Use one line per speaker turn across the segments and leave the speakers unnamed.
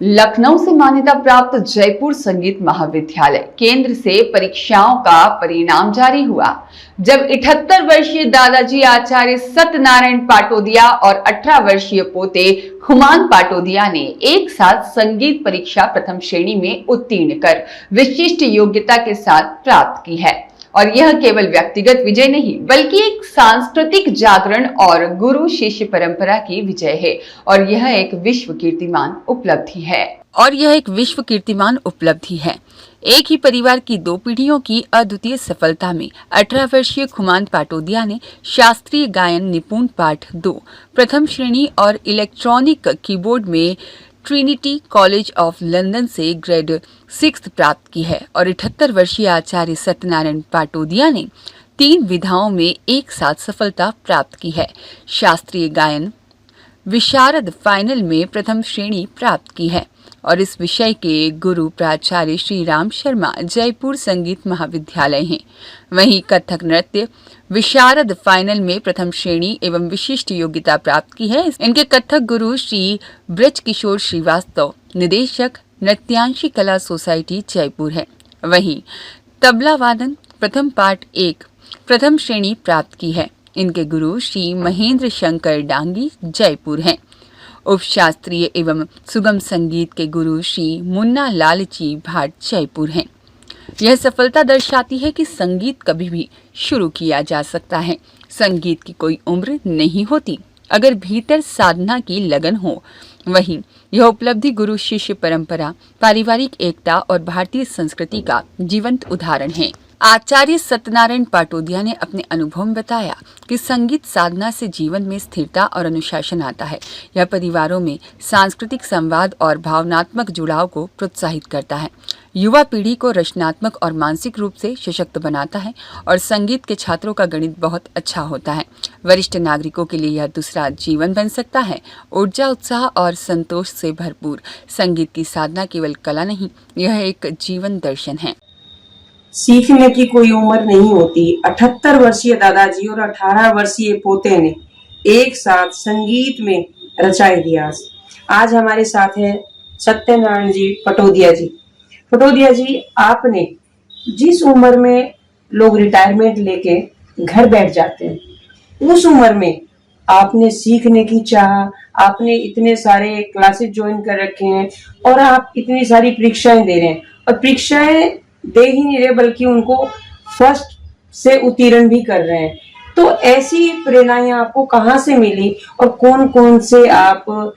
लखनऊ से मान्यता प्राप्त जयपुर संगीत महाविद्यालय केंद्र से परीक्षाओं का परिणाम जारी हुआ। जब 78 वर्षीय दादाजी आचार्य सत्यनारायण पाटोदिया और 18 वर्षीय पोते खुमान पाटोदिया ने एक साथ संगीत परीक्षा प्रथम श्रेणी में उत्तीर्ण कर विशिष्ट योग्यता के साथ प्राप्त की है। और यह केवल व्यक्तिगत विजय नहीं बल्कि एक सांस्कृतिक जागरण और गुरु शिष्य परंपरा की विजय है। और यह एक विश्व कीर्तिमान उपलब्धि है। एक ही परिवार की 2 पीढ़ियों की अद्वितीय सफलता में 18 वर्षीय खुमान पाटोदिया ने शास्त्रीय गायन निपुण पाठ 2 प्रथम श्रेणी और इलेक्ट्रॉनिक कीबोर्ड में ट्रिनिटी कॉलेज ऑफ लंदन से ग्रेड 6 प्राप्त की है और 78 वर्षीय आचार्य सत्यनारायण पाटोदिया ने 3 विधाओं में एक साथ सफलता प्राप्त की है। शास्त्रीय गायन विशारद फाइनल में प्रथम श्रेणी प्राप्त की है और इस विषय के गुरु प्राचार्य श्री राम शर्मा जयपुर संगीत महाविद्यालय हैं। वहीं कथक नृत्य विशारद फाइनल में प्रथम श्रेणी एवं विशिष्ट योग्यता प्राप्त की है। इनके कथक गुरु श्री ब्रज किशोर श्रीवास्तव निदेशक नृत्यांशी कला सोसाइटी जयपुर है। वहीं तबला वादन प्रथम पाठ 1 प्रथम श्रेणी प्राप्त की है। इनके गुरु श्री महेंद्र शंकर डांगी जयपुर हैं। उपशास्त्रीय एवं सुगम संगीत के गुरु श्री मुन्ना लालची भाट जयपुर हैं। यह सफलता दर्शाती है कि संगीत कभी भी शुरू किया जा सकता है। संगीत की कोई उम्र नहीं होती अगर भीतर साधना की लगन हो। वहीं यह उपलब्धि गुरु शिष्य परंपरा, पारिवारिक एकता और भारतीय संस्कृति का जीवंत उदाहरण है। आचार्य सत्यनारायण पाटोदिया ने अपने अनुभव में बताया कि संगीत साधना से जीवन में स्थिरता और अनुशासन आता है। यह परिवारों में सांस्कृतिक संवाद और भावनात्मक जुड़ाव को प्रोत्साहित करता है, युवा पीढ़ी को रचनात्मक और मानसिक रूप से सशक्त बनाता है और संगीत के छात्रों का गणित बहुत अच्छा होता है। वरिष्ठ नागरिकों के लिए यह दूसरा जीवन बन सकता है। ऊर्जा, उत्साह और संतोष से भरपूर संगीत की साधना केवल कला नहीं, यह एक जीवन दर्शन है।
सीखने की कोई उम्र नहीं होती। 78 वर्षीय दादाजी और 18 वर्षीय पोते ने एक साथ संगीत में रचा इतिहास। आज हमारे साथ है सत्यनारायण जी पटोदिया जी। पटोदिया जी, आपने जिस उम्र में लोग रिटायरमेंट लेके घर बैठ जाते हैं, उस उम्र में आपने सीखने की चाह, आपने इतने सारे क्लासेस ज्वाइन कर रखे हैं और आप इतनी सारी परीक्षाएं दे रहे हैं और परीक्षाएं दे ही नहीं रहे बल्कि उनको फर्स्ट से उत्तीर्ण भी कर रहे हैं। तो ऐसी प्रेरणाएं आपको कहाँ से मिली और कौन कौन से आप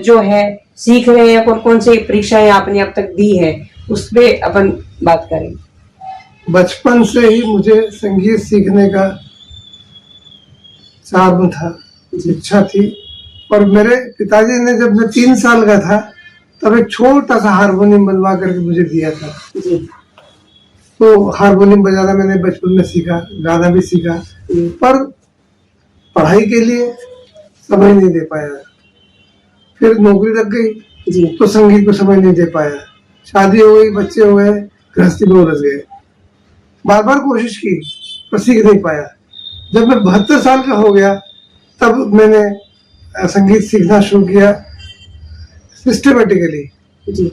जो है सीख रहे हैं, कौन कौन से परीक्षाएं आपने अब तक दी है, उस पे अपन बात करें।
बचपन से ही मुझे संगीत सीखने का चार्म था, इच्छा थी। और मेरे पिताजी ने जब मैं 3 साल का था तब एक छोटा सा हारमोनियम बनवा करके मुझे दिया था जी। तो हारमोनियम बजाना मैंने बचपन में सीखा, गाना भी सीखा, पर पढ़ाई के लिए समय नहीं दे पाया। फिर नौकरी लग गई जी, तो संगीत को समय नहीं दे पाया। शादी हो गई, बच्चे हो गए, गृहस्थी में उलझ गए। बार बार कोशिश की पर सीख नहीं पाया। जब मैं 72 साल का हो गया तब मैंने संगीत सीखना शुरू किया सिस्टमेटिकली जी,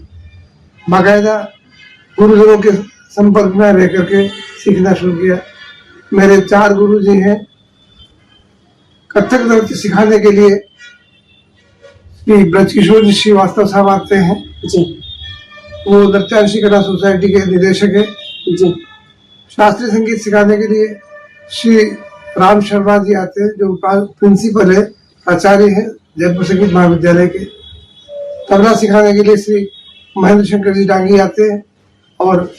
बाकायदा गुरुजनों के संपर्क में रह करके सीखना शुरू किया। मेरे 4 गुरु जी हैं। कथक नृत्य सिखाने के लिए श्री ब्रज किशोर श्रीवास्तव साहब आते हैं जी, वो नृत्यांशी कला सोसाइटी के निदेशक है जी। शास्त्रीय संगीत सिखाने के लिए श्री राम शर्मा जी आते हैं जो प्रिंसिपल है, आचार्य है जयपुर संगीत महाविद्यालय के। तबला सिखाने के लिए श्री महेंद्र शंकर जी डांगी आते हैं और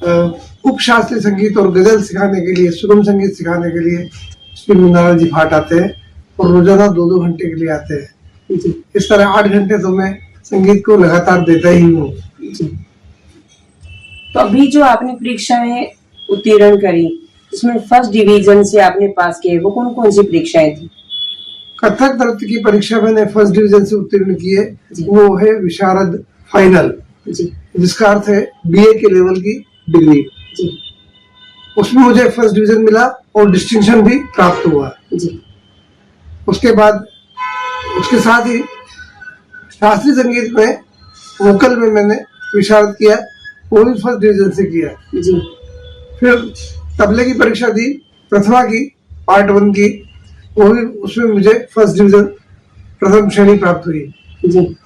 उपशास्त्रीय संगीत और गजल सिखाने के लिए, सुगम संगीत सिखाने के लिए श्री मुन्ना जी भाट आते हैं और रोजाना 2-2 घंटे के लिए आते हैं। इस तरह 8 घंटे तो मैं संगीत को लगातार देता ही हूँ।
तो अभी जो आपने परीक्षाएं उत्तीर्ण करी, इसमें फर्स्ट डिवीजन से आपने पास किए, वो कौन कौन सी परीक्षाएं थी?
कथक नृत्य की परीक्षा मैंने फर्स्ट डिवीजन से उत्तीर्ण की है, वो है विशारद फाइनल जी, जिसका अर्थ है बीए के लेवल की डिग्री जी। उसमें मुझे फर्स्ट डिवीजन मिला और डिस्टिंक्शन भी प्राप्त हुआ जी। उसके बाद उसके साथ ही शास्त्रीय संगीत में वोकल में मैंने विशारद किया, वो भी फर्स्ट डिवीजन से किया।
जी
फिर तबले की परीक्षा दी, प्रथमा की, पार्ट 1 की, वो भी उसमें मुझे फर्स्ट डिवीजन प्रथम श्रेणी प्राप्त हुई।
जी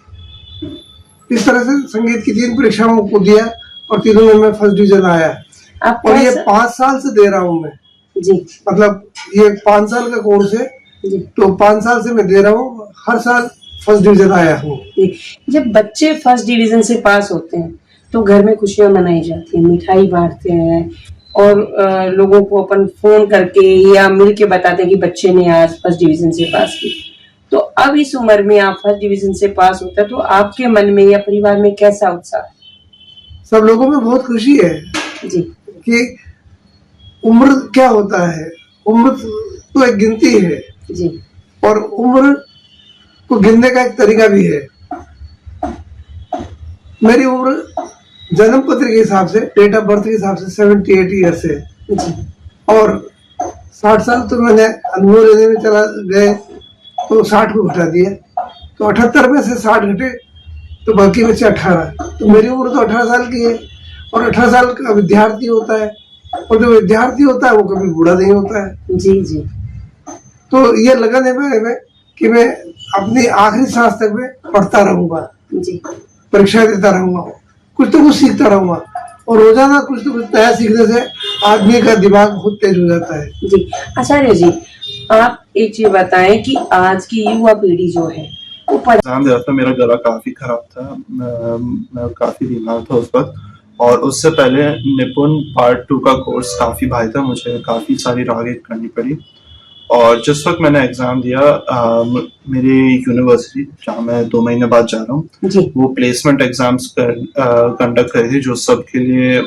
इस तरह से संगीत की 3 परीक्षाओं को दिया और तीनों में मैं फर्स्ट डिवीजन आया।
आप
और ये
कैसे-
5 साल से दे रहा हूँ मैं,
जी
मतलब ये 5 साल का कोर्स है,
जी
तो 5 साल से मैं दे रहा हूँ, हर साल फर्स्ट डिवीजन आया हूँ।
जी। जब बच्चे फर्स्ट डिवीजन से पास होते हैं तो घर में खुशियां मनाई जाती हैं, मिठाई बांटते हैं और लोगों को अपन फोन करके या मिल के बताते हैं कि बच्चे ने आज फर्स्ट डिवीजन से पास की। तो अब इस उम्र में आप फर्स्ट डिवीजन से पास होता है तो आपके मन में या परिवार में कैसा उत्साह है?
सब लोगों में बहुत खुशी है
जी
कि उम्र क्या होता है, उम्र तो एक गिनती है
जी
और उम्र को गिनने का एक तरीका भी है। मेरी उम्र जन्म पत्र के हिसाब से, डेट ऑफ बर्थ के हिसाब से 78 ईयर्स है
जी
और 60 साल तो मैंने अनुभव लेने में चला गए तो 60 को घटा दिया, तो 78 में से 60 घटे तो बाकी बचे 18। तो मेरी उम्र तो 18 साल की है और 18 साल का विद्यार्थी होता है और जो विद्यार्थी होता है वो कभी बूढ़ा नहीं होता है।
जी जी
तो ये लगन है मेरे में कि मैं अपनी आखिरी सांस तक में पढ़ता रहूंगा,
जी
परीक्षा देता रहूंगा, कुछ तो कुछ सीखता रहूंगा और रोजाना कुछ तो कुछ नया सीखने से आदमी का दिमाग बहुत तेज हो जाता है।
जी। आचार्य जी, आप एक चीज बताएं कि आज की युवा पीढ़ी जो है वो
एग्जाम दिया था, मेरा गला काफी खराब था, मैं काफी बीमार था उस वक्त और उससे पहले निपुण पार्ट 2 का कोर्स काफी भारी था, मुझे काफी सारी रागें करनी पड़ी और जिस वक्त मैंने एग्जाम दिया मेरी यूनिवर्सिटी जहाँ मैं 2 महीने बाद जा रहा हूँ
जी
वो प्लेसमेंट एग्जाम्स कंडक्ट करी थी जो सबके लिए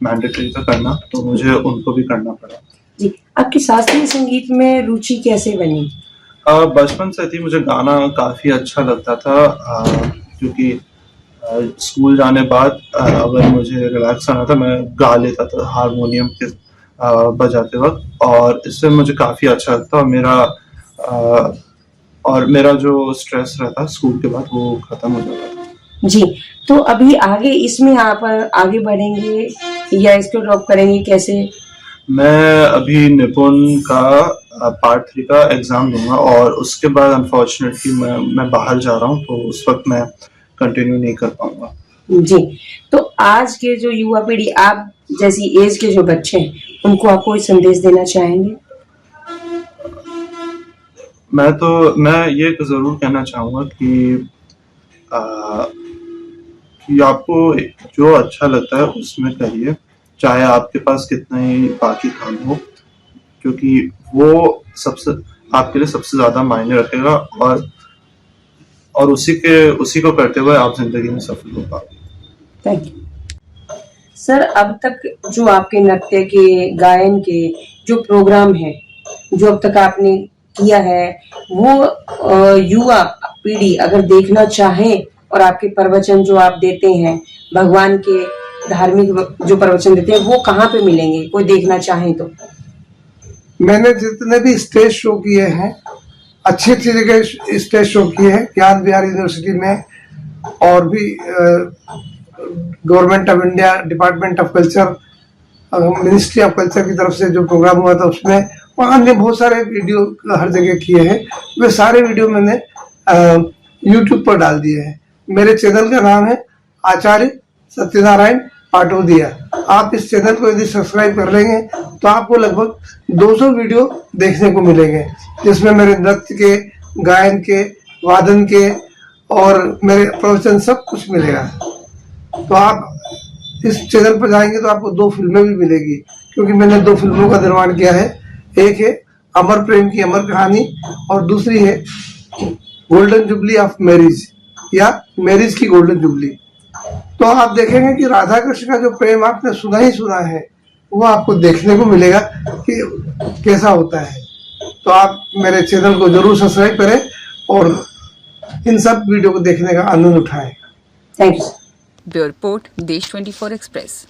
मैंडेटरी था करना, तो मुझे उनको भी करना पड़ा।
जी। आपकी शास्त्रीय संगीत में रुचि कैसे बनी?
बचपन से थी, मुझे गाना काफी अच्छा लगता था क्योंकि स्कूल जाने बाद अगर मुझे रिलैक्स आना था मैं गा लेता था हारमोनियम के बजाते वक्त और इससे मुझे काफी अच्छा लगता और मेरा जो स्ट्रेस रहता स्कूल के बाद वो खत्म हो जाता था।
जी। तो अभी आगे इसमें आप आगे बढ़ेंगे या इसको ड्रॉप करेंगे, कैसे?
मैं अभी निपुण का पार्ट 3 का एग्जाम दूंगा और उसके बाद अनफॉर्चुनेटली मैं बाहर जा रहा हूँ तो उस वक्त मैं कंटिन्यू नहीं कर पाऊंगा।
जी। तो आज के जो युवा पीढ़ी, आप जैसी एज के जो बच्चे हैं, उनको आप कोई संदेश देना चाहेंगे?
मैं ये जरूर कहना चाहूंगा कि आपको जो अच्छा लगता है उसमें करिए, चाहे आपके पास कितना ही बाकी काम हो, क्योंकि वो आपके लिए सबसे ज्यादा मायने रखेगा और उसी को करते हुए आप जिंदगी में सफल हो पाओगे।
Thank you sir. अब तक जो आपके नृत्य के, गायन के जो प्रोग्राम है, जो अब तक आपने किया है, वो युवा पीढ़ी अगर देखना चाहे और आपके प्रवचन जो आप देते हैं, भगवान के धार्मिक जो प्रवचन देते हैं, वो कहाँ पे मिलेंगे, कोई देखना चाहे तो?
मैंने जितने भी स्टेज शो किए हैं, अच्छी जगह स्टेज शो किए हैं, ज्ञान विहार यूनिवर्सिटी में और भी government of India, department of culture, ministry of culture की तरफ से जो प्रोग्राम हुआ था उसमें, और अन्य बहुत सारे वीडियो हर जगह किए हैं। वे सारे वीडियो मैंने यूट्यूब पर डाल दिए हैं। मेरे चैनल का नाम है आचार्य सत्यनारायण पाटोदिया। आप इस चैनल को यदि सब्सक्राइब कर लेंगे तो आपको लगभग 200 वीडियो देखने को मिलेंगे, जिसमें मेरे नृत्य के, गायन के, वादन के और मेरे प्रवचन सब कुछ मिलेगा। तो आप इस चैनल पर जाएंगे तो आपको 2 फिल्में भी मिलेगी, क्योंकि मैंने 2 फिल्मों का निर्माण किया है। एक है अमर प्रेम की अमर कहानी और दूसरी है गोल्डन जुबली ऑफ मैरिज या मैरिज की गोल्डन जुबली। तो आप देखेंगे कि राधा कृष्ण का जो प्रेम आपने सुना ही सुना है, वो आपको देखने को मिलेगा कि कैसा होता है। तो आप मेरे चैनल को जरूर सब्सक्राइब करें और इन सब वीडियो को देखने का आनंद उठाएं।
Thank you.
ब्यूरो रिपोर्ट, देश 24 एक्सप्रेस।